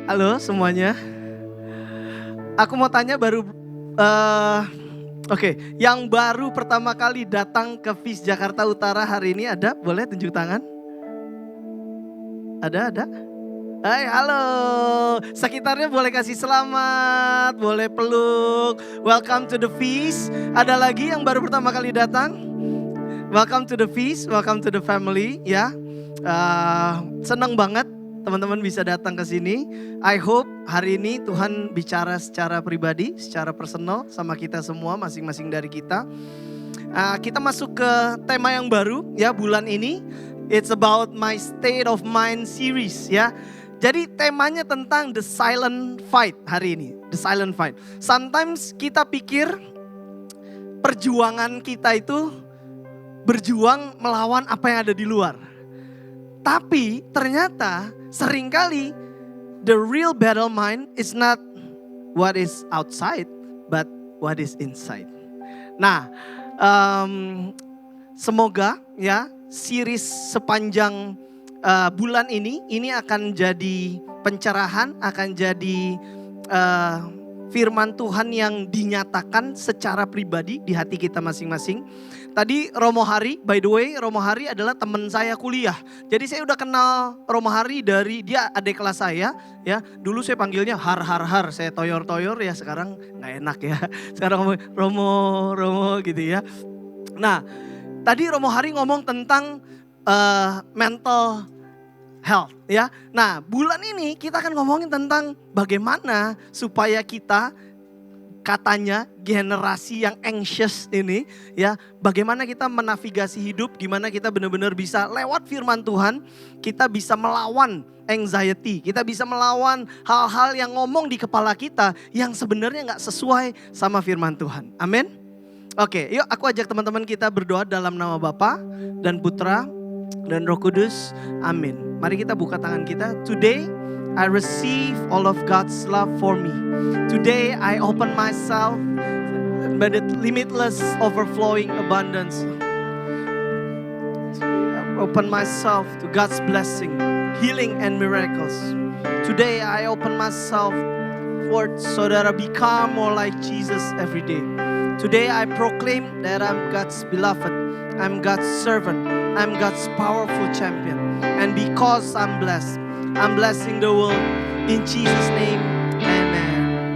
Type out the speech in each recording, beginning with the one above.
Halo semuanya. Aku mau tanya yang baru pertama kali datang ke FIS Jakarta Utara hari ini ada? Boleh tunjuk tangan? Ada? Hai, halo. Sekitarnya boleh kasih selamat, boleh peluk. Welcome to the FIS. Ada lagi yang baru pertama kali datang? Welcome to the FIS, welcome to the family ya. Senang banget teman-teman bisa datang ke sini. I hope hari ini Tuhan bicara secara pribadi, secara personal sama kita semua, masing-masing dari kita. Kita masuk ke tema yang baru ya bulan ini. It's about my state of mind series ya. Jadi temanya tentang the silent fight hari ini. The silent fight. Sometimes kita pikir perjuangan kita itu berjuang melawan apa yang ada di luar. Tapi ternyata seringkali the real battle mind is not what is outside, but what is inside. Nah, semoga ya series sepanjang bulan ini akan jadi pencerahan, akan jadi firman Tuhan yang dinyatakan secara pribadi di hati kita masing-masing. Tadi Romo Hari, by the way Romo Hari adalah teman saya kuliah. Jadi saya udah kenal Romo Hari dari dia adik kelas saya ya. Dulu saya panggilnya Har, saya toyor-toyor ya, sekarang gak enak ya. Sekarang Romo gitu ya. Nah tadi Romo Hari ngomong tentang mental health ya. Nah bulan ini kita akan ngomongin tentang bagaimana supaya kita, katanya generasi yang anxious ini ya, bagaimana kita menavigasi hidup, gimana kita benar-benar bisa lewat firman Tuhan, kita bisa melawan anxiety, kita bisa melawan hal-hal yang ngomong di kepala kita yang sebenarnya gak sesuai sama firman Tuhan. Amin. Oke, yuk aku ajak teman-teman kita berdoa dalam nama Bapa dan Putra dan Roh Kudus. Amin. Mari kita buka tangan kita. Today I receive all of God's love for me. Today I open myself by the limitless overflowing abundance. I open myself to God's blessing, healing and miracles. Today I open myself forth so that I become more like Jesus every day. Today I proclaim that I'm God's beloved, I'm God's servant, I'm God's powerful champion. And because I'm blessed, I'm blessing the world in Jesus' name, amen.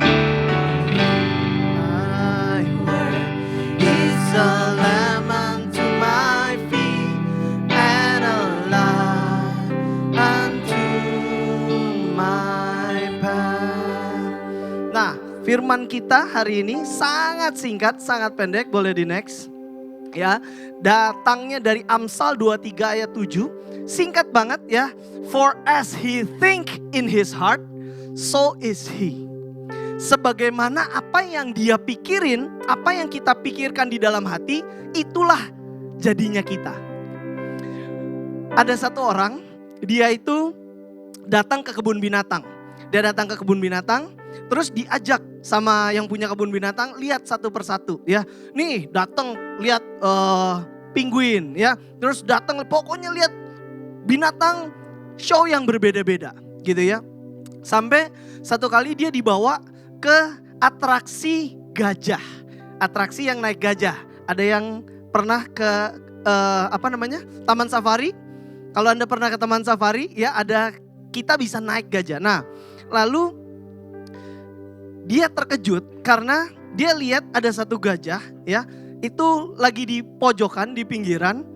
My word is a lamp unto my feet and a light unto my path. Nah, firman kita hari ini sangat singkat, sangat pendek, boleh di next. Ya, datangnya dari Amsal 23 ayat 7. Singkat banget ya. For as he think in his heart, so is he. Sebagaimana apa yang dia pikirin, apa yang kita pikirkan di dalam hati, itulah jadinya kita. Ada satu orang, dia itu datang ke kebun binatang. Dia datang ke kebun binatang, terus diajak sama yang punya kebun binatang, lihat satu persatu ya. Nih datang lihat penguin ya. Terus datang pokoknya lihat binatang show yang berbeda-beda gitu ya. Sampai satu kali dia dibawa ke atraksi gajah. Atraksi yang naik gajah. Ada yang pernah ke taman safari? Kalau Anda pernah ke taman safari ya, ada kita bisa naik gajah. Nah, lalu dia terkejut karena dia lihat ada satu gajah ya, itu lagi di pojokan, di pinggiran,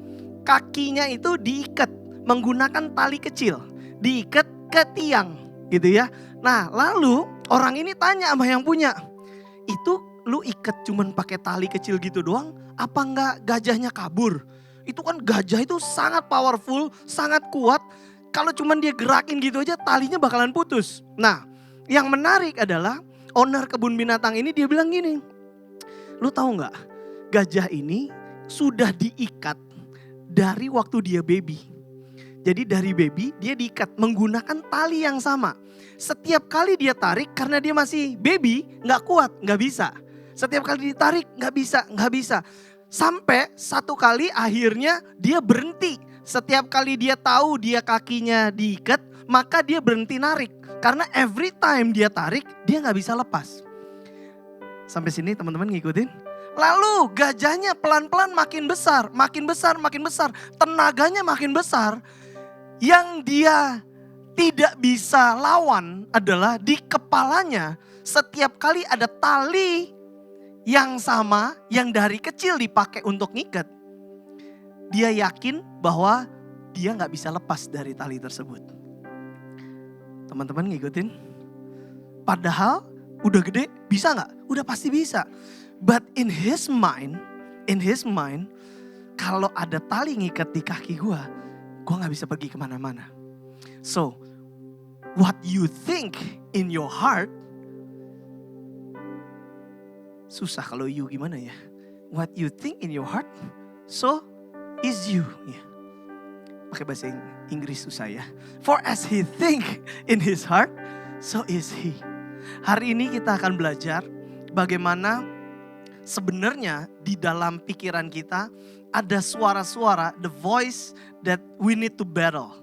kakinya itu diikat menggunakan tali kecil, diikat ke tiang gitu ya. Nah lalu orang ini tanya sama yang punya, itu lu ikat cuman pakai tali kecil gitu doang, apa enggak gajahnya kabur? Itu kan gajah itu sangat powerful, sangat kuat, kalau cuman dia gerakin gitu aja talinya bakalan putus. Nah yang menarik adalah owner kebun binatang ini dia bilang gini, lu tahu nggak, gajah ini sudah diikat dari waktu dia baby. Jadi dari baby dia diikat menggunakan tali yang sama. Setiap kali dia tarik karena dia masih baby gak kuat, gak bisa. Setiap kali ditarik gak bisa. Sampai satu kali akhirnya dia berhenti. Setiap kali dia tahu dia kakinya diikat, maka dia berhenti narik. Karena every time dia tarik, dia gak bisa lepas. Sampai sini teman-teman ngikutin? Lalu gajahnya pelan-pelan makin besar, makin besar, makin besar. Tenaganya makin besar. Yang dia tidak bisa lawan adalah di kepalanya setiap kali ada tali yang sama yang dari kecil dipakai untuk ngikat. Dia yakin bahwa dia gak bisa lepas dari tali tersebut. Teman-teman ngikutin? Padahal udah gede, bisa gak? Udah pasti bisa. But in his mind, kalau ada tali ngikat di kaki gue gak bisa pergi kemana-mana. So, what you think in your heart, susah kalau you gimana ya? What you think in your heart, so is you. Ya. Pakai bahasa Inggris susah ya. For as he think in his heart, so is he. Hari ini kita akan belajar bagaimana sebenarnya di dalam pikiran kita ada suara-suara, the voice that we need to battle.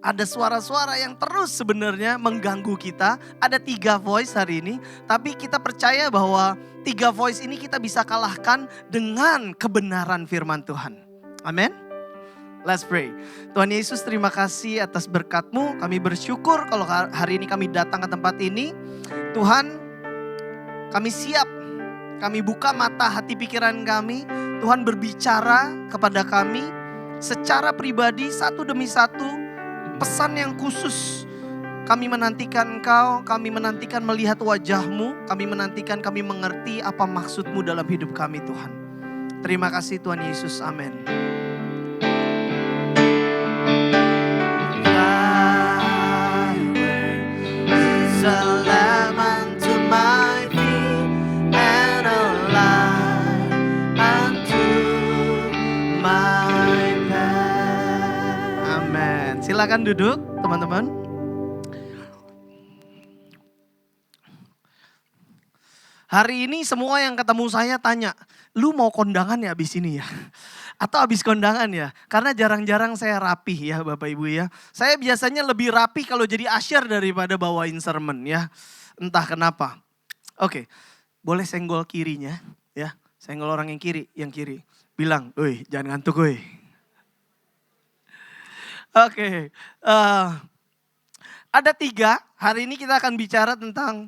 Ada suara-suara yang terus sebenarnya mengganggu kita. Ada 3 voice hari ini. Tapi kita percaya bahwa 3 voice ini kita bisa kalahkan dengan kebenaran firman Tuhan. Amin. Let's pray. Tuhan Yesus, terima kasih atas berkat-Mu. Kami bersyukur kalau hari ini kami datang ke tempat ini. Tuhan, kami siap. Kami buka mata hati pikiran kami. Tuhan berbicara kepada kami secara pribadi satu demi satu. Pesan yang khusus. Kami menantikan Engkau, kami menantikan melihat wajah-Mu. Kami menantikan kami mengerti apa maksud-Mu dalam hidup kami Tuhan. Terima kasih Tuhan Yesus, amin. Silakan duduk teman-teman. Hari ini semua yang ketemu saya tanya, lu mau kondangan ya abis ini ya? Atau abis kondangan ya? Karena jarang-jarang saya rapih ya Bapak Ibu ya. Saya biasanya lebih rapih kalau jadi usher daripada bawain sermon ya. Entah kenapa. Oke, boleh senggol kirinya ya. Senggol orang yang kiri. Bilang, "Woi, jangan ngantuk woi." Oke, ada 3, hari ini kita akan bicara tentang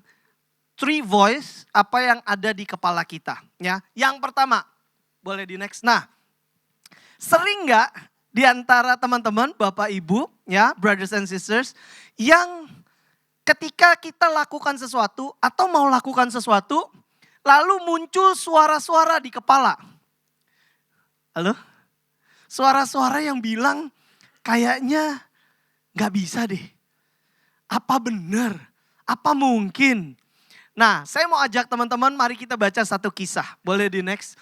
3 voice, apa yang ada di kepala kita. Ya. Yang pertama, boleh di next. Nah, sering gak di antara teman-teman, Bapak Ibu, ya, brothers and sisters, yang ketika kita lakukan sesuatu atau mau lakukan sesuatu, lalu muncul suara-suara di kepala. Halo? Suara-suara yang bilang, kayaknya gak bisa deh. Apa benar? Apa mungkin? Nah, saya mau ajak teman-teman, mari kita baca satu kisah. Boleh di next?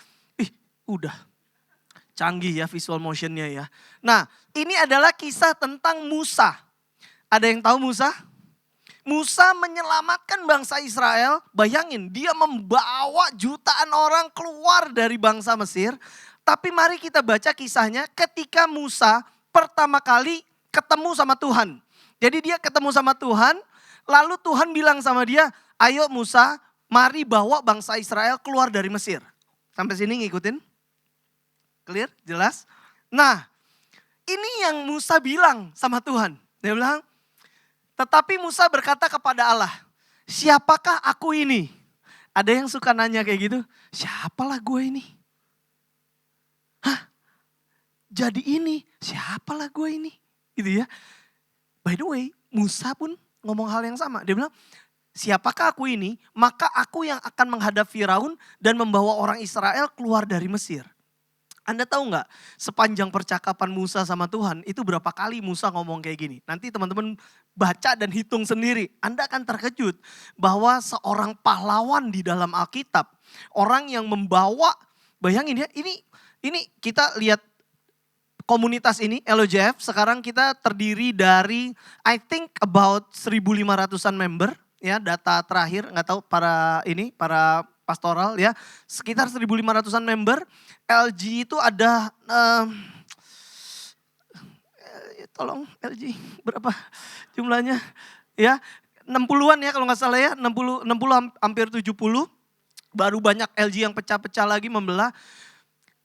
Udah. Canggih ya visual motionnya ya. Nah, ini adalah kisah tentang Musa. Ada yang tahu Musa? Musa menyelamatkan bangsa Israel. Bayangin, dia membawa jutaan orang keluar dari bangsa Mesir. Tapi mari kita baca kisahnya ketika Musa pertama kali ketemu sama Tuhan. Jadi dia ketemu sama Tuhan, lalu Tuhan bilang sama dia, "Ayo Musa, mari bawa bangsa Israel keluar dari Mesir." Sampai sini ngikutin? Clear? Jelas? Nah, ini yang Musa bilang sama Tuhan. Dia bilang, tetapi Musa berkata kepada Allah, "Siapakah aku ini?" Ada yang suka nanya kayak gitu, "Siapalah gue ini?" Jadi ini, siapalah gue ini? Gitu ya. By the way, Musa pun ngomong hal yang sama. Dia bilang, "Siapakah aku ini? Maka aku yang akan menghadap Firaun dan membawa orang Israel keluar dari Mesir." Anda tahu gak, sepanjang percakapan Musa sama Tuhan, itu berapa kali Musa ngomong kayak gini. Nanti teman-teman baca dan hitung sendiri. Anda akan terkejut bahwa seorang pahlawan di dalam Alkitab, orang yang membawa, bayangin ya, ini kita lihat komunitas ini, LOJF, sekarang kita terdiri dari I think about 1.500-an member, ya data terakhir, nggak tahu para pastoral ya, sekitar 1.500-an member. LG itu ada tolong LG berapa jumlahnya? Ya, 60-an ya kalau nggak salah ya, 60 hampir 70. Baru banyak LG yang pecah-pecah lagi membelah.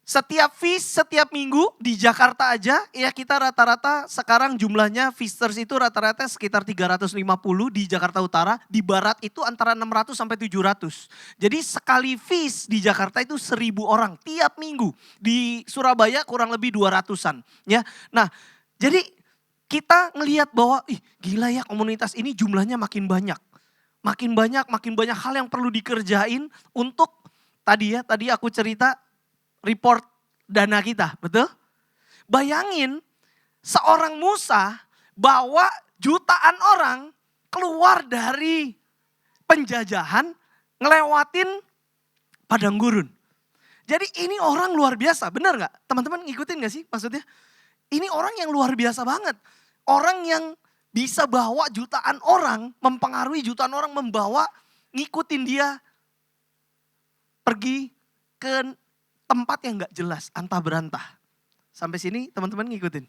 Setiap feast, setiap minggu di Jakarta aja ya kita rata-rata sekarang jumlahnya feasters itu rata-rata sekitar 350 di Jakarta Utara. Di Barat itu antara 600 sampai 700. Jadi sekali feast di Jakarta itu 1.000 orang tiap minggu. Di Surabaya kurang lebih 200-an. Ya. Nah jadi kita ngelihat bahwa gila ya komunitas ini jumlahnya makin banyak. Makin banyak hal yang perlu dikerjain untuk tadi aku cerita report dana kita, betul? Bayangin seorang Musa bawa jutaan orang keluar dari penjajahan ngelewatin padang gurun. Jadi ini orang luar biasa, benar gak? Teman-teman ngikutin gak sih maksudnya? Ini orang yang luar biasa banget. Orang yang bisa bawa jutaan orang, mempengaruhi jutaan orang, membawa, ngikutin dia pergi ke tempat yang gak jelas, antah berantah. Sampai sini teman-teman ngikutin.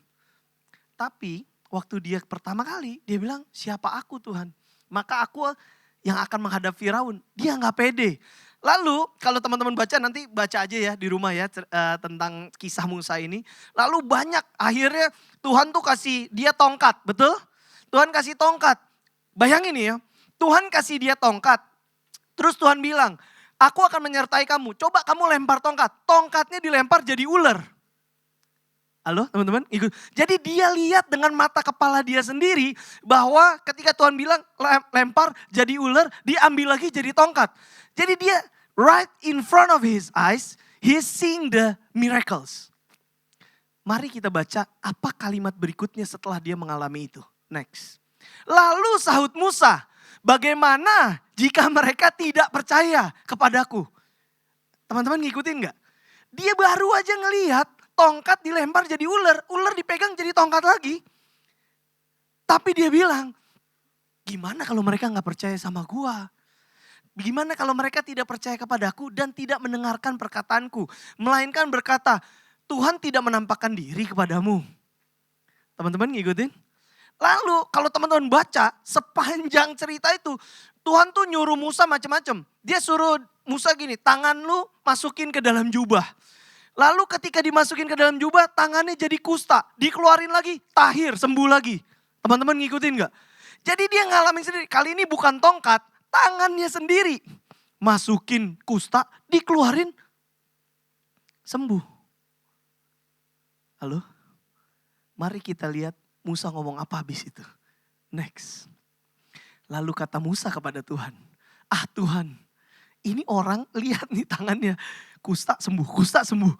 Tapi waktu dia pertama kali, dia bilang, siapa aku Tuhan? Maka aku yang akan menghadap Firaun. Dia gak pede. Lalu kalau teman-teman baca, nanti baca aja ya di rumah ya tentang kisah Musa ini. Lalu banyak, akhirnya Tuhan tuh kasih dia tongkat, betul? Tuhan kasih tongkat. Bayangin ya, Tuhan kasih dia tongkat. Terus Tuhan bilang, aku akan menyertai kamu. Coba kamu lempar tongkat. Tongkatnya dilempar jadi ular. Halo teman-teman? Jadi dia lihat dengan mata kepala dia sendiri bahwa ketika Tuhan bilang lempar jadi ular, dia ambil lagi jadi tongkat. Jadi dia right in front of his eyes, he's seeing the miracles. Mari kita baca apa kalimat berikutnya setelah dia mengalami itu. Next. Lalu sahut Musa, bagaimana jika mereka tidak percaya kepadaku? Teman-teman ngikutin gak? Dia baru aja ngelihat tongkat dilempar jadi ular. Ular dipegang jadi tongkat lagi. Tapi dia bilang, gimana kalau mereka gak percaya sama gua? Gimana kalau mereka tidak percaya kepadaku dan tidak mendengarkan perkataanku? Melainkan berkata, Tuhan tidak menampakkan diri kepadamu. Teman-teman ngikutin? Lalu kalau teman-teman baca sepanjang cerita itu, Tuhan tuh nyuruh Musa macam-macam. Dia suruh Musa gini, tangan lu masukin ke dalam jubah. Lalu ketika dimasukin ke dalam jubah, tangannya jadi kusta. Dikeluarin lagi, tahir, sembuh lagi. Teman-teman ngikutin gak? Jadi dia ngalamin sendiri, kali ini bukan tongkat, tangannya sendiri. Masukin kusta, dikeluarin, sembuh. Halo? Mari kita lihat Musa ngomong apa habis itu. Next. Lalu kata Musa kepada Tuhan, Tuhan, ini orang lihat nih tangannya, kusta sembuh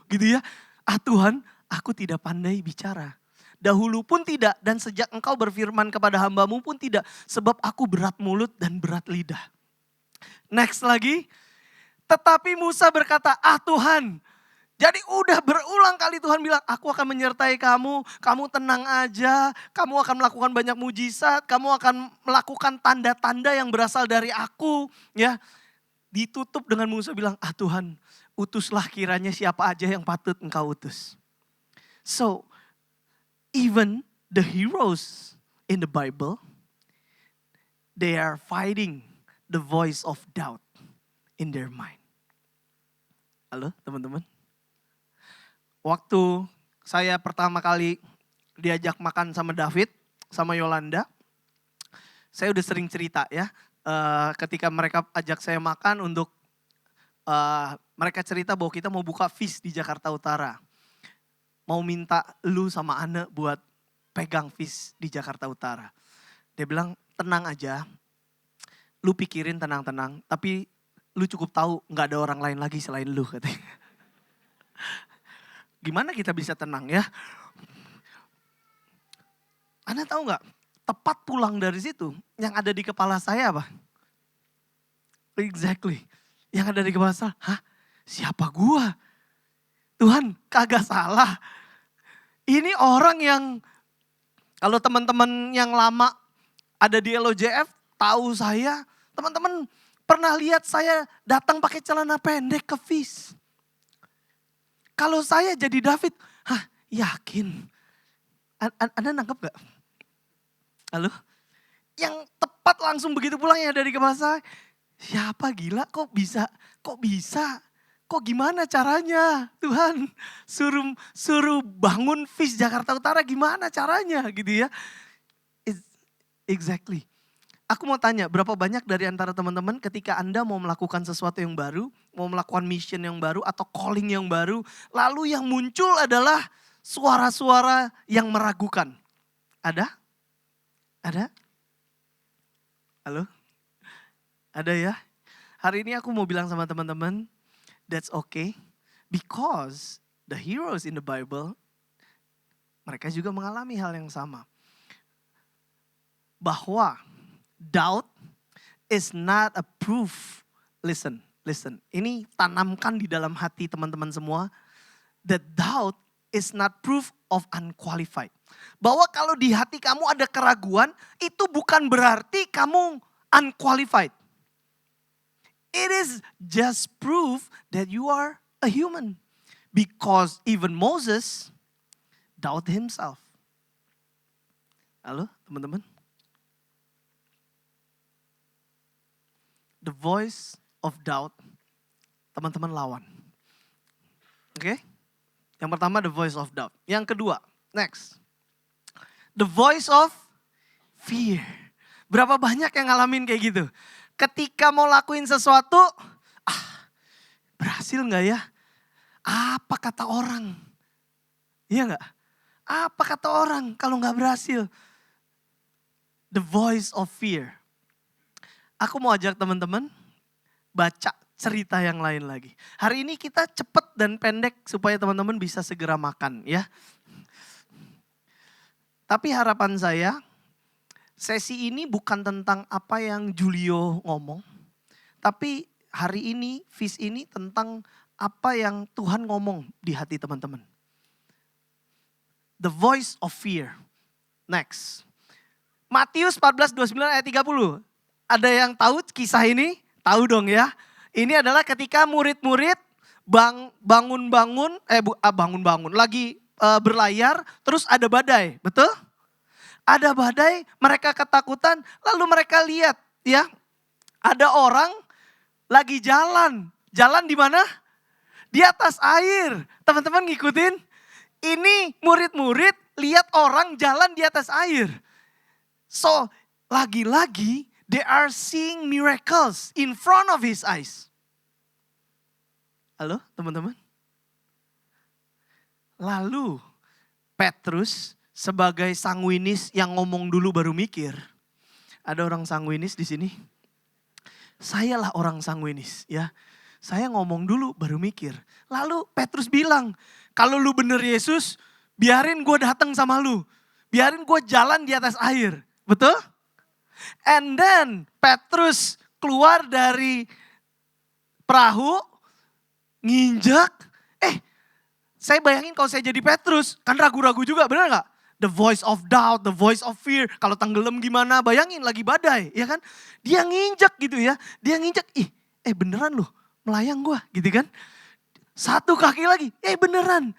gitu ya. Tuhan, aku tidak pandai bicara. Dahulu pun tidak dan sejak engkau berfirman kepada hambamu pun tidak. Sebab aku berat mulut dan berat lidah. Next lagi. Tetapi Musa berkata, Tuhan. Jadi udah berulang kali Tuhan bilang, aku akan menyertai kamu, kamu tenang aja, kamu akan melakukan banyak mujizat, kamu akan melakukan tanda-tanda yang berasal dari aku. Ya, ditutup dengan Musa bilang, Tuhan, utuslah kiranya siapa aja yang patut engkau utus. So, even the heroes in the Bible, they are fighting the voice of doubt in their mind. Halo teman-teman? Waktu saya pertama kali diajak makan sama David, sama Yolanda, saya udah sering cerita ya. Ketika mereka ajak saya makan untuk, mereka cerita bahwa kita mau buka feast di Jakarta Utara. Mau minta lu sama Anne buat pegang feast di Jakarta Utara. Dia bilang, tenang aja, lu pikirin tenang-tenang, tapi lu cukup tahu gak ada orang lain lagi selain lu katanya. Gimana kita bisa tenang ya? Anda tahu gak? Tepat pulang dari situ, yang ada di kepala saya apa? Exactly. Yang ada di kepala saya, siapa gua? Tuhan kagak salah. Ini orang yang, kalau teman-teman yang lama ada di LOJF, tahu saya, teman-teman pernah lihat saya datang pakai celana pendek ke feast. Kalau saya jadi David, yakin. Anda nangkep gak? Halo? Yang tepat langsung begitu pulangnya dari ke bahasa, siapa gila kok bisa? Kok gimana caranya? Tuhan suruh bangun Fish Jakarta Utara gimana caranya gitu ya. Exactly. Aku mau tanya, berapa banyak dari antara teman-teman ketika Anda mau melakukan sesuatu yang baru, mau melakukan mission yang baru atau calling yang baru, lalu yang muncul adalah suara-suara yang meragukan. Ada? Ada? Halo? Ada ya? Hari ini aku mau bilang sama teman-teman, that's okay. Because the heroes in the Bible, mereka juga mengalami hal yang sama. Bahwa doubt is not a proof. Listen. Ini tanamkan di dalam hati teman-teman semua. That doubt is not proof of unqualified. Bahwa kalau di hati kamu ada keraguan, itu bukan berarti kamu unqualified. It is just proof that you are a human. Because even Moses doubt himself. Halo teman-teman? The voice of doubt, teman-teman lawan. Oke? Yang pertama the voice of doubt. Yang kedua, next. The voice of fear. Berapa banyak yang ngalamin kayak gitu? Ketika mau lakuin sesuatu, berhasil gak ya? Apa kata orang? Iya gak? Apa kata orang kalau gak berhasil? The voice of fear. Aku mau ajak teman-teman baca cerita yang lain lagi. Hari ini kita cepat dan pendek supaya teman-teman bisa segera makan ya. Tapi harapan saya, sesi ini bukan tentang apa yang Julio ngomong. Tapi hari ini, Fish ini tentang apa yang Tuhan ngomong di hati teman-teman. The voice of fear. Next. Matius 14:29 ayat 30. Ada yang tahu kisah ini? Tahu dong ya. Ini adalah ketika murid-murid bangun-bangun, lagi berlayar, terus ada badai, betul? Ada badai, mereka ketakutan, lalu mereka lihat ya, ada orang lagi jalan di mana? Di atas air. Teman-teman ngikutin? Ini murid-murid lihat orang jalan di atas air. So, lagi-lagi they are seeing miracles in front of his eyes. Halo teman-teman? Lalu Petrus sebagai sanguinis yang ngomong dulu baru mikir. Ada orang sanguinis di sini? Sayalah orang sanguinis ya. Saya ngomong dulu baru mikir. Lalu Petrus bilang, kalau lu bener Yesus, biarin gue datang sama lu. Biarin gue jalan di atas air. Betul? And then Petrus keluar dari perahu, nginjak. Saya bayangin kalau saya jadi Petrus, kan ragu-ragu juga, benar gak? The voice of doubt, the voice of fear. Kalau tenggelam gimana, bayangin lagi badai, ya kan? Dia nginjak gitu ya, dia nginjak, beneran loh, melayang gua gitu kan. Satu kaki lagi, beneran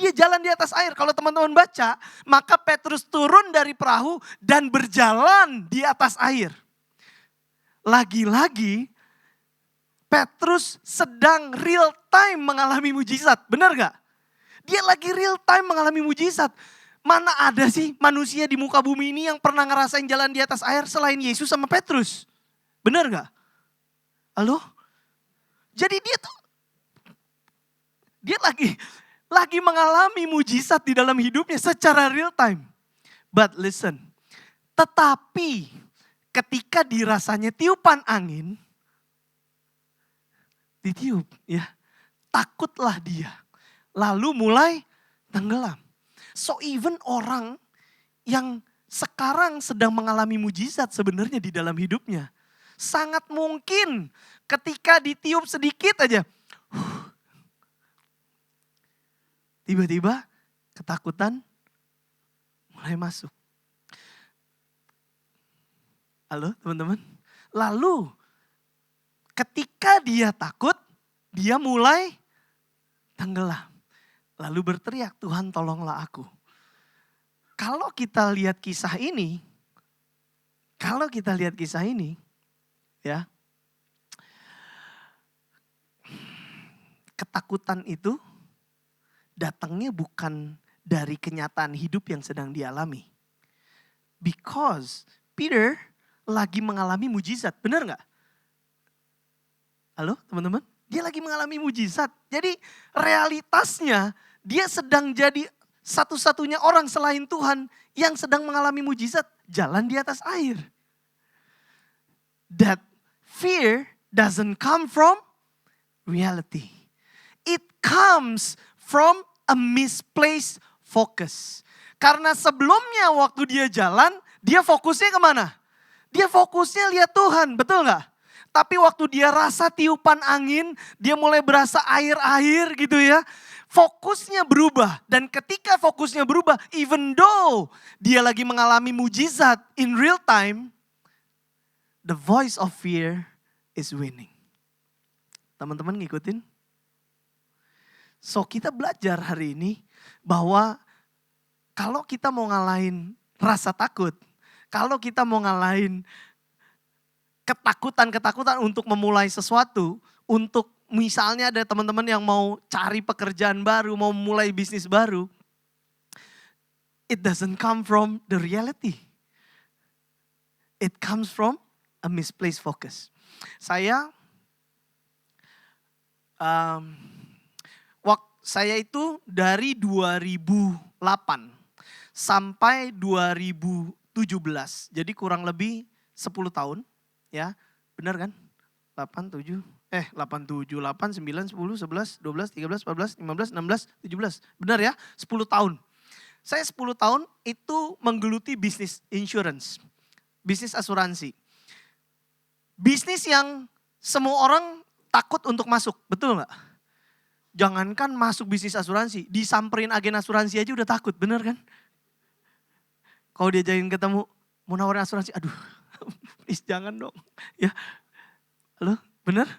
dia jalan di atas air. Kalau teman-teman baca, maka Petrus turun dari perahu dan berjalan di atas air. Lagi-lagi Petrus sedang real time mengalami mujizat. Benar gak? Dia lagi real time mengalami mujizat. Mana ada sih manusia di muka bumi ini yang pernah ngerasain jalan di atas air selain Yesus sama Petrus? Benar gak? Halo? Jadi dia lagi mengalami mujizat di dalam hidupnya secara real time. But listen, tetapi ketika dirasanya tiupan angin, ditiup ya, takutlah dia. Lalu mulai tenggelam. So even orang yang sekarang sedang mengalami mujizat sebenarnya di dalam hidupnya, sangat mungkin ketika ditiup sedikit aja, tiba-tiba ketakutan mulai masuk. Halo teman-teman. Lalu ketika dia takut, dia mulai tenggelam. Lalu berteriak, Tuhan tolonglah aku. Kalau kita lihat kisah ini, ya, ketakutan itu datangnya bukan dari kenyataan hidup yang sedang dialami. Because Peter lagi mengalami mujizat, benar nggak? Halo teman-teman? Dia lagi mengalami mujizat. Jadi realitasnya dia sedang jadi satu-satunya orang selain Tuhan yang sedang mengalami mujizat, jalan di atas air. That fear doesn't come from reality. It comes from a misplaced focus. Karena sebelumnya waktu dia jalan, dia fokusnya kemana? Dia fokusnya lihat Tuhan, betul nggak? Tapi waktu dia rasa tiupan angin, dia mulai berasa air-air gitu ya. Fokusnya berubah. Dan ketika fokusnya berubah, even though dia lagi mengalami mujizat in real time, the voice of fear is winning. Teman-teman ngikutin? So kita belajar hari ini bahwa kalau kita mau ngalahin rasa takut, kalau kita mau ngalahin ketakutan untuk memulai sesuatu, untuk misalnya ada teman-teman yang mau cari pekerjaan baru, mau mulai bisnis baru, it doesn't come from the reality. It comes from a misplaced focus. Saya itu dari 2008 sampai 2017. Jadi kurang lebih 10 tahun. Ya, benar kan? 8, 9, 10, 11, 12, 13, 14, 15, 16, 17. Benar ya? 10 tahun. Saya 10 tahun itu menggeluti bisnis insurance. Bisnis asuransi. Bisnis yang semua orang takut untuk masuk. Betul gak? Jangankan masuk bisnis asuransi. Disamperin agen asuransi aja udah takut. Benar kan? Kalau diajakin ketemu, mau nawarin asuransi. Aduh, please jangan dong. Ya, halo, benar?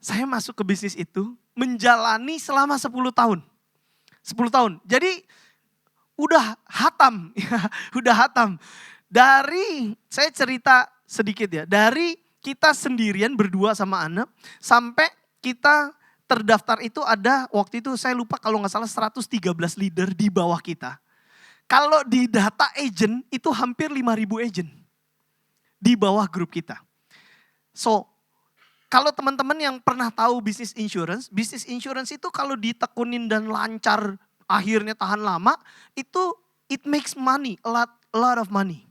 Saya masuk ke bisnis itu menjalani selama 10 tahun. 10 tahun. Jadi udah hatam. Udah hatam. Saya cerita sedikit ya. Dari kita sendirian berdua sama anak. Sampai kita terdaftar itu ada waktu itu saya lupa kalau gak salah 113 leader di bawah kita. Kalau di data agent itu hampir 5.000 agent di bawah grup kita. So, kalau teman-teman yang pernah tahu bisnis insurance itu kalau ditekunin dan lancar, akhirnya tahan lama, itu it makes money, a lot of money.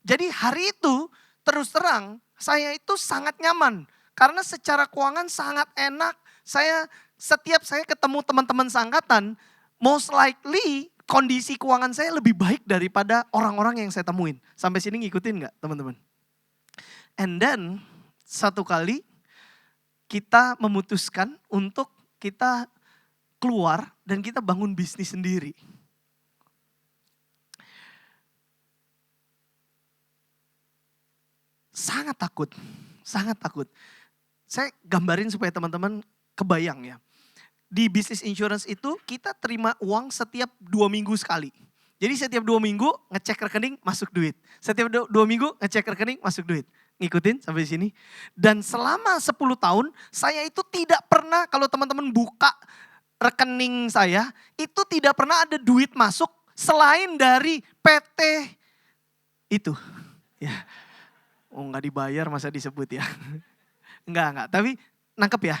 Jadi hari itu terus terang saya itu sangat nyaman karena secara keuangan sangat enak. Setiap saya ketemu teman-teman seangkatan, most likely kondisi keuangan saya lebih baik daripada orang-orang yang saya temuin. Sampai sini ngikutin gak teman-teman? And then satu kali kita memutuskan untuk kita keluar dan kita bangun bisnis sendiri. Sangat takut. Saya gambarin supaya teman-teman kebayang ya. Di bisnis insurance itu kita terima uang setiap 2 minggu sekali. Jadi setiap 2 minggu ngecek rekening masuk duit. Setiap 2 minggu ngecek rekening masuk duit. Ngikutin sampai sini. Dan selama 10 tahun saya itu tidak pernah kalau teman-teman buka rekening saya. Itu tidak pernah ada duit masuk selain dari PT itu. Ya. Oh gak dibayar masa disebut ya. Enggak. Tapi nangkep ya.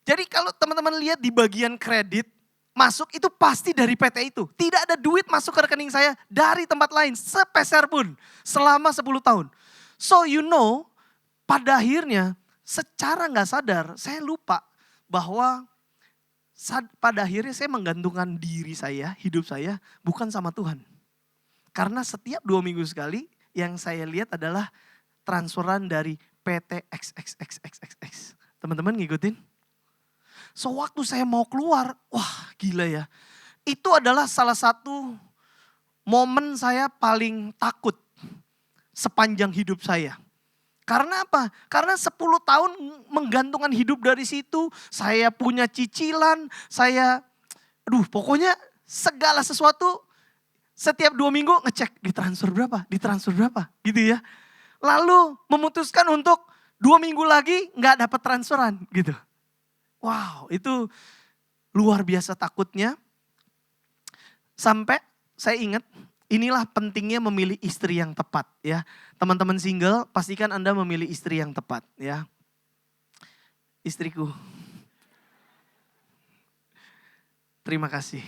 Jadi kalau teman-teman lihat di bagian kredit, masuk itu pasti dari PT itu. Tidak ada duit masuk ke rekening saya dari tempat lain, sepeser pun selama 10 tahun. So you know, pada akhirnya secara gak sadar saya lupa bahwa pada akhirnya saya menggantungkan diri saya, hidup saya bukan sama Tuhan. Karena setiap 2 minggu sekali yang saya lihat adalah transferan dari PT XXXXX. Teman-teman ngikutin? So waktu saya mau keluar, wah gila ya. Itu adalah salah satu momen saya paling takut sepanjang hidup saya. Karena apa? Karena 10 tahun menggantungkan hidup dari situ. Saya punya cicilan, pokoknya segala sesuatu setiap 2 minggu ngecek ditransfer berapa gitu ya. Lalu memutuskan untuk 2 minggu lagi gak dapat transferan gitu. Wow, itu luar biasa takutnya. Sampai saya ingat, inilah pentingnya memilih istri yang tepat ya. Teman-teman single, pastikan Anda memilih istri yang tepat ya. Istriku, terima kasih.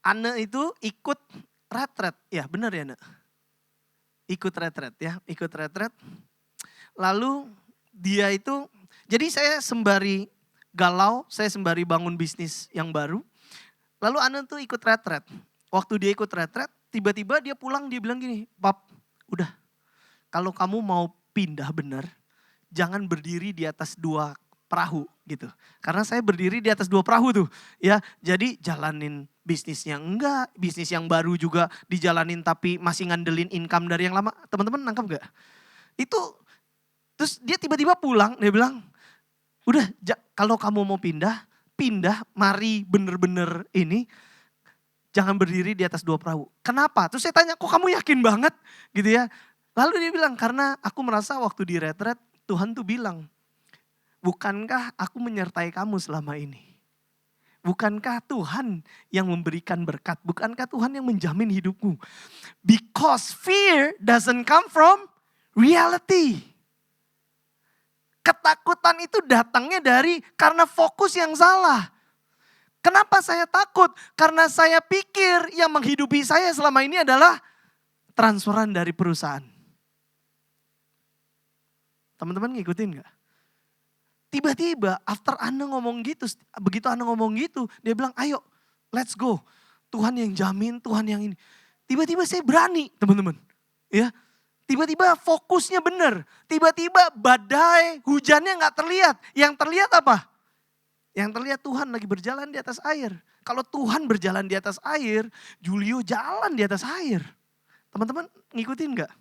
Anne itu ikut retret, ya benar ya Anne? Ikut retret ya, ikut retret. Lalu dia itu, jadi saya sembari galau, saya sembari bangun bisnis yang baru. Lalu Anne tuh ikut retret. Waktu dia ikut retret, tiba-tiba dia pulang, dia bilang gini, "Pap, udah kalau kamu mau pindah benar, jangan berdiri di atas 2 perahu gitu." Karena saya berdiri di atas 2 perahu tuh ya. Jadi jalanin bisnisnya enggak, bisnis yang baru juga dijalanin tapi masih ngandelin income dari yang lama. Teman-teman nangkap gak? Itu, terus dia tiba-tiba pulang, dia bilang, "Udah kalau kamu mau pindah, mari bener-bener ini, jangan berdiri di atas 2 perahu." Kenapa? Terus saya tanya, "Kok kamu yakin banget?" Gitu ya. Lalu dia bilang, "Karena aku merasa waktu di retret Tuhan tuh bilang, bukankah aku menyertai kamu selama ini? Bukankah Tuhan yang memberikan berkat? Bukankah Tuhan yang menjamin hidupmu? Because fear doesn't come from reality." Ketakutan itu datangnya karena fokus yang salah. Kenapa saya takut? Karena saya pikir yang menghidupi saya selama ini adalah transferan dari perusahaan. Teman-teman ngikutin gak? Tiba-tiba after Anne ngomong gitu, begitu Anne ngomong gitu, dia bilang, "Ayo let's go. Tuhan yang jamin, Tuhan yang ini." Tiba-tiba saya berani teman-teman. Ya, tiba-tiba fokusnya benar. Tiba-tiba badai, hujannya gak terlihat. Yang terlihat apa? Yang terlihat Tuhan lagi berjalan di atas air. Kalau Tuhan berjalan di atas air, Julio jalan di atas air. Teman-teman ngikutin gak?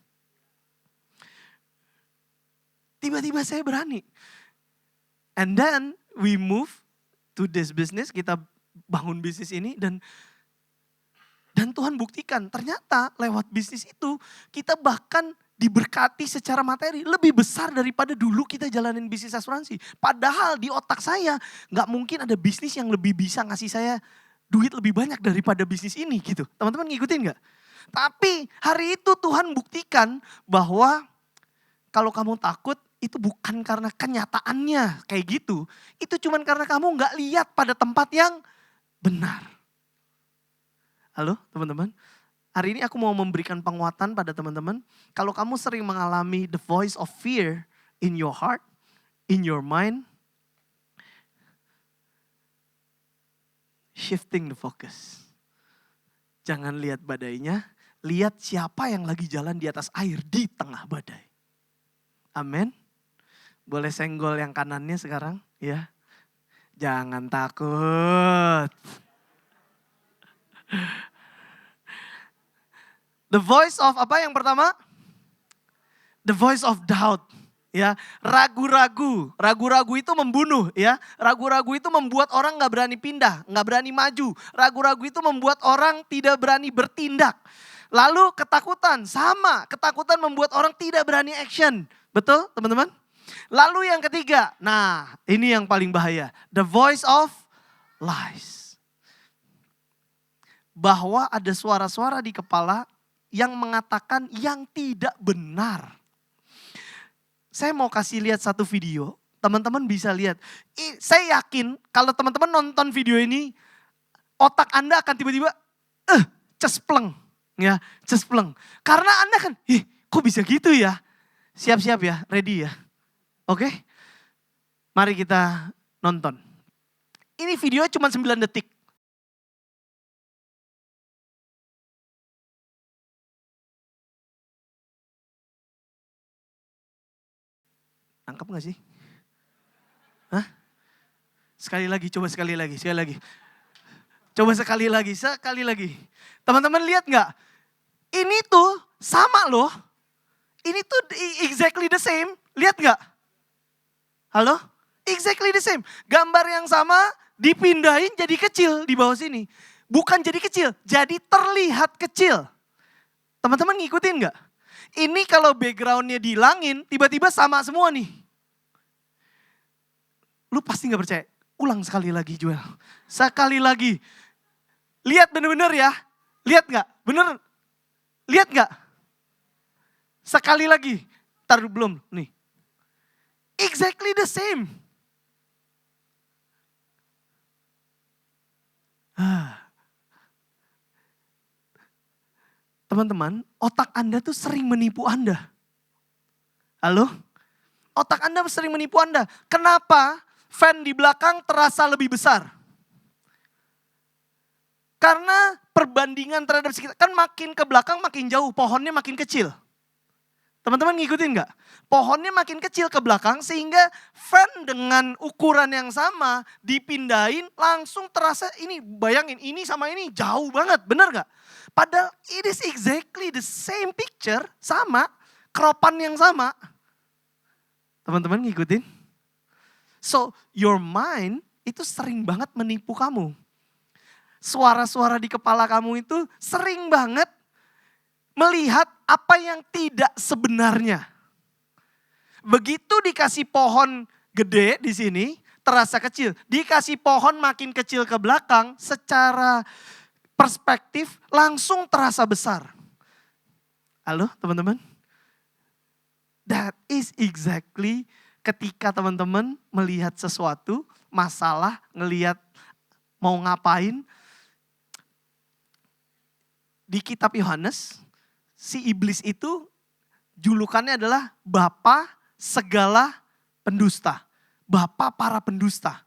Tiba-tiba saya berani. And then we move to this business, kita bangun bisnis ini dan Tuhan buktikan ternyata lewat bisnis itu kita bahkan diberkati secara materi lebih besar daripada dulu kita jalanin bisnis asuransi. Padahal di otak saya gak mungkin ada bisnis yang lebih bisa ngasih saya duit lebih banyak daripada bisnis ini gitu. Teman-teman ngikutin gak? Tapi hari itu Tuhan buktikan bahwa kalau kamu takut itu bukan karena kenyataannya kayak gitu. Itu cuman karena kamu gak lihat pada tempat yang benar. Halo teman-teman. Hari ini aku mau memberikan penguatan pada teman-teman. Kalau kamu sering mengalami the voice of fear in your heart, in your mind, shifting the focus. Jangan lihat badainya, lihat siapa yang lagi jalan di atas air di tengah badai. Amin. Boleh senggol yang kanannya sekarang ya. Jangan takut. The voice of apa yang pertama? The voice of doubt. Ya, ragu-ragu itu membunuh ya. Ragu-ragu itu membuat orang gak berani pindah, gak berani maju. Ragu-ragu itu membuat orang tidak berani bertindak. Lalu ketakutan, sama. Ketakutan membuat orang tidak berani action. Betul teman-teman? Lalu yang ketiga, nah ini yang paling bahaya. The voice of lies. Bahwa ada suara-suara di kepala yang mengatakan yang tidak benar. Saya mau kasih lihat satu video, teman-teman bisa lihat. Saya yakin kalau teman-teman nonton video ini, otak Anda akan tiba-tiba cespleng. Ya, cespleng. Karena Anda kan, kok bisa gitu ya? Siap-siap ya, ready ya. Oke, mari kita nonton. Ini video cuma 9 detik. Nangkep gak sih? Hah? Sekali lagi, coba sekali lagi. Coba sekali lagi. Teman-teman lihat gak? Ini tuh sama loh. Ini tuh exactly the same. Lihat gak? Halo? Exactly the same. Gambar yang sama, dipindahin jadi kecil di bawah sini. Bukan jadi kecil, jadi terlihat kecil. Teman-teman ngikutin gak? Ini kalau backgroundnya dihilangin, tiba-tiba sama semua nih. Lu pasti gak percaya. Ulang sekali lagi Joel. Sekali lagi. Lihat bener-bener ya. Lihat gak? Bener? Lihat gak? Sekali lagi. Taruh belum nih. Exactly the same. Teman-teman, otak Anda tuh sering menipu Anda. Halo? Otak Anda sering menipu Anda. Kenapa fan di belakang terasa lebih besar? Karena perbandingan terhadap sekitar, kan makin ke belakang makin jauh, pohonnya makin kecil. Teman-teman ngikutin gak? Pohonnya makin kecil ke belakang sehingga fan dengan ukuran yang sama dipindahin langsung terasa ini, bayangin ini sama ini jauh banget, bener gak? Padahal it is exactly the same picture, sama, keropan yang sama. Teman-teman ngikutin? So your mind itu sering banget menipu kamu. Suara-suara di kepala kamu itu sering banget melihat apa yang tidak sebenarnya. Begitu dikasih pohon gede di sini, terasa kecil. Dikasih pohon makin kecil ke belakang, secara perspektif langsung terasa besar. Halo teman-teman? That is exactly ketika teman-teman melihat sesuatu, masalah, ngelihat mau ngapain. Di kitab Yohanes, si iblis itu julukannya adalah bapa segala pendusta. Bapa para pendusta.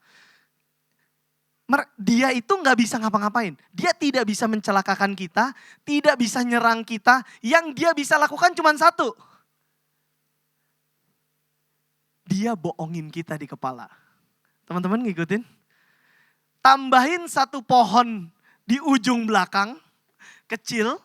Dia itu gak bisa ngapa-ngapain. Dia tidak bisa mencelakakan kita, tidak bisa nyerang kita. Yang dia bisa lakukan cuma satu. Dia bohongin kita di kepala. Teman-teman ngikutin? Tambahin satu pohon di ujung belakang, kecil,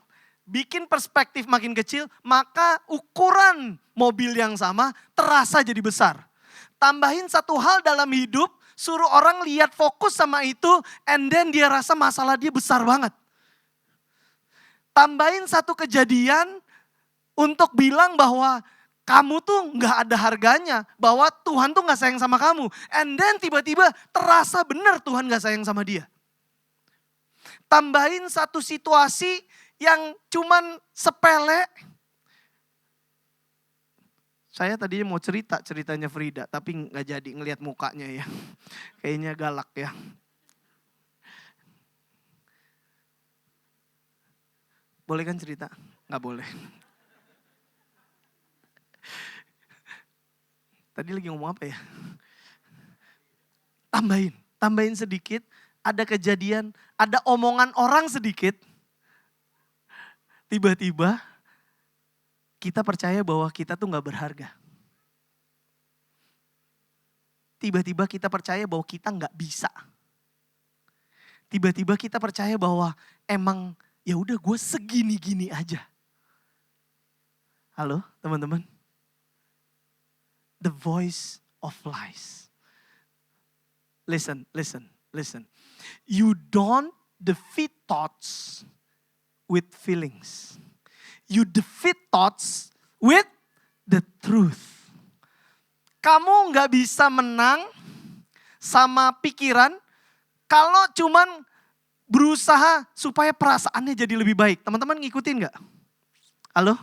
bikin perspektif makin kecil, maka ukuran mobil yang sama terasa jadi besar. Tambahin satu hal dalam hidup, suruh orang lihat fokus sama itu, and then dia rasa masalah dia besar banget. Tambahin satu kejadian untuk bilang bahwa kamu tuh gak ada harganya, bahwa Tuhan tuh gak sayang sama kamu. And then tiba-tiba terasa benar Tuhan gak sayang sama dia. Tambahin satu situasi yang cuman sepele. Saya tadinya mau ceritanya Frida, tapi gak jadi ngelihat mukanya ya. Kayaknya galak ya. Boleh kan cerita? Gak boleh. Tadi lagi ngomong apa ya? Tambahin sedikit. Ada kejadian, ada omongan orang sedikit. Tiba-tiba kita percaya bahwa kita tuh gak berharga. Tiba-tiba kita percaya bahwa kita gak bisa. Tiba-tiba kita percaya bahwa emang ya udah gue segini-gini aja. Halo teman-teman? The voice of lies. Listen. You don't defeat thoughts with feelings. You defeat thoughts with the truth. Kamu gak bisa menang sama pikiran kalau cuman berusaha supaya perasaannya jadi lebih baik. Teman-teman ngikutin gak? Halo?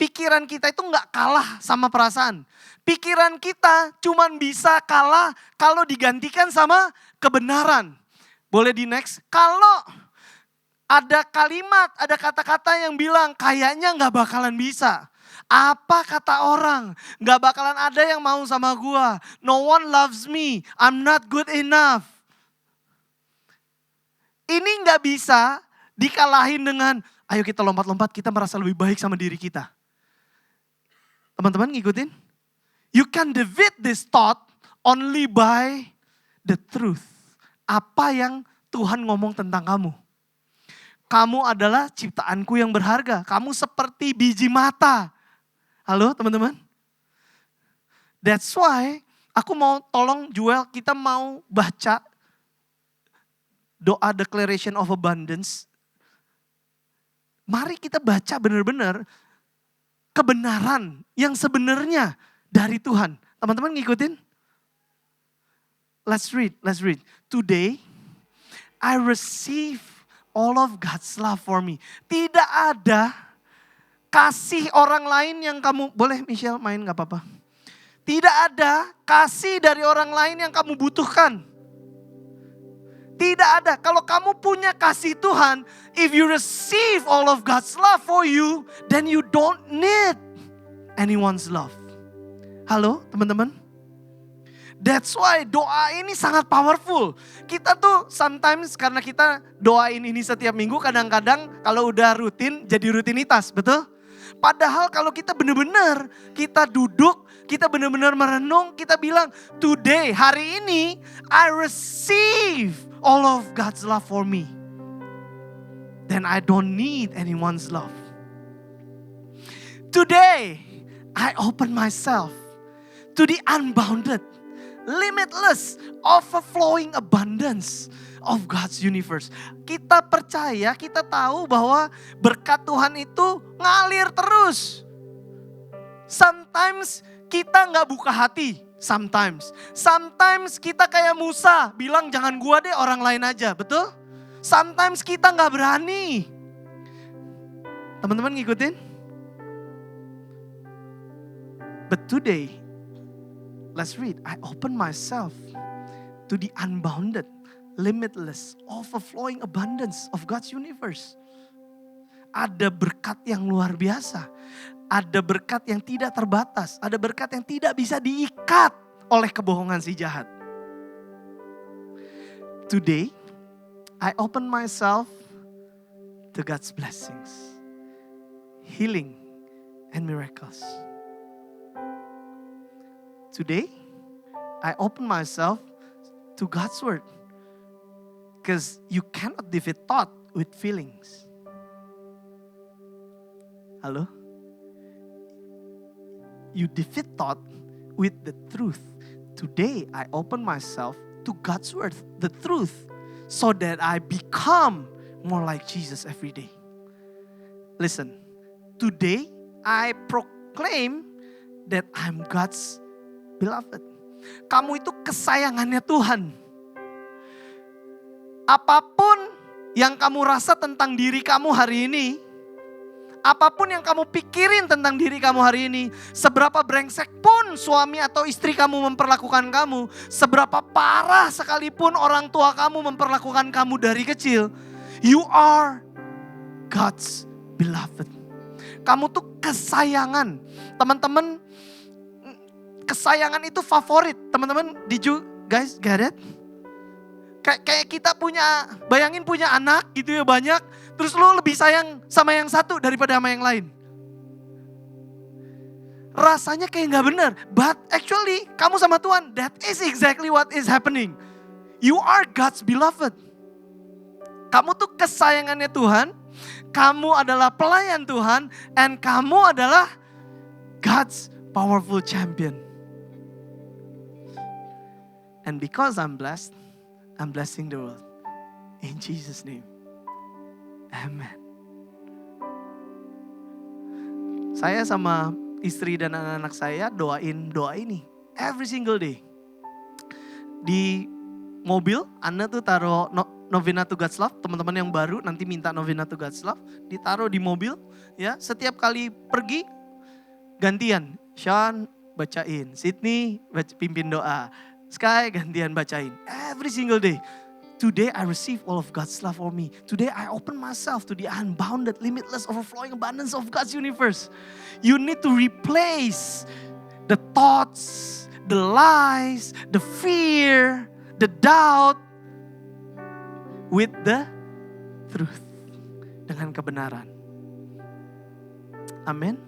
Pikiran kita itu gak kalah sama perasaan. Pikiran kita cuman bisa kalah kalau digantikan sama kebenaran. Boleh di next? Kalau ada kalimat, ada kata-kata yang bilang kayaknya gak bakalan bisa. Apa kata orang? Gak bakalan ada yang mau sama gua. No one loves me. I'm not good enough. Ini gak bisa dikalahin dengan ayo kita lompat-lompat, kita merasa lebih baik sama diri kita. Teman-teman ngikutin? You can defeat this thought only by the truth. Apa yang Tuhan ngomong tentang kamu. Kamu adalah ciptaanku yang berharga. Kamu seperti biji mata. Halo teman-teman? That's why Aku mau tolong Joel, kita mau baca doa declaration of abundance. Mari kita baca benar-benar kebenaran yang sebenarnya dari Tuhan. Teman-teman ngikutin? Let's read. Today, I receive all of God's love for me. Tidak ada kasih orang lain yang kamu, boleh Michelle main gak apa-apa. Tidak ada kasih dari orang lain yang kamu butuhkan. Tidak ada. Kalau kamu punya kasih Tuhan, if you receive all of God's love for you, then you don't need anyone's love. Halo teman-teman? That's why doa ini sangat powerful. Kita tuh sometimes karena kita doain ini setiap minggu, kadang-kadang kalau udah rutin jadi rutinitas, betul? Padahal kalau kita benar-benar kita duduk, kita benar-benar merenung, kita bilang today, hari ini I receive all of God's love for me. Then I don't need anyone's love. Today I open myself to the unbounded, limitless, overflowing abundance of God's universe. Kita percaya, kita tahu bahwa berkat Tuhan itu ngalir terus. Sometimes kita gak buka hati. Sometimes kita kayak Musa, bilang jangan gua deh, orang lain aja, betul? Sometimes kita gak berani. Teman-teman ngikutin? But today, let's read. I open myself to the unbounded, limitless, overflowing abundance of God's universe. Ada berkat yang luar biasa. Ada berkat yang tidak terbatas. Ada berkat yang tidak bisa diikat oleh kebohongan si jahat. Today, I open myself to God's blessings, healing, and miracles. Today, I open myself to God's word. Because you cannot defeat thought with feelings. Halo? You defeat thought with the truth. Today, I open myself to God's word, the truth, so that I become more like Jesus every day. Listen, today, I proclaim that I'm God's beloved. Kamu itu kesayangannya Tuhan. Apapun yang kamu rasa tentang diri kamu hari ini, apapun yang kamu pikirin tentang diri kamu hari ini, seberapa brengsek pun suami atau istri kamu memperlakukan kamu, seberapa parah sekalipun orang tua kamu memperlakukan kamu dari kecil, you are God's beloved. Kamu tuh kesayangan. Teman-teman, kesayangan itu favorit. Teman-teman, did you guys get it? Kayak kita punya, bayangin punya anak gitu ya banyak, terus lu lebih sayang sama yang satu daripada sama yang lain. Rasanya kayak gak benar, but actually kamu sama Tuhan, that is exactly what is happening. You are God's beloved. Kamu tuh kesayangannya Tuhan, kamu adalah pelayan Tuhan, and kamu adalah God's powerful champion. And because I'm blessed, I'm blessing the world. In Jesus' name. Amen. Saya sama istri dan anak-anak saya doain doa ini. Every single day. Di mobil, Anna tuh taruh Novena to God's Love. Teman-teman yang baru nanti minta Novena to God's Love. Ditaruh di mobil. Ya, setiap kali pergi, gantian. Sean bacain. Sydney pimpin doa. Sky gantian bacain. Every single day. Today I receive all of God's love for me. Today I open myself to the unbounded, limitless, overflowing abundance of God's universe. You need to replace the thoughts, the lies, the fear, the doubt with the truth. Dengan kebenaran. Amin.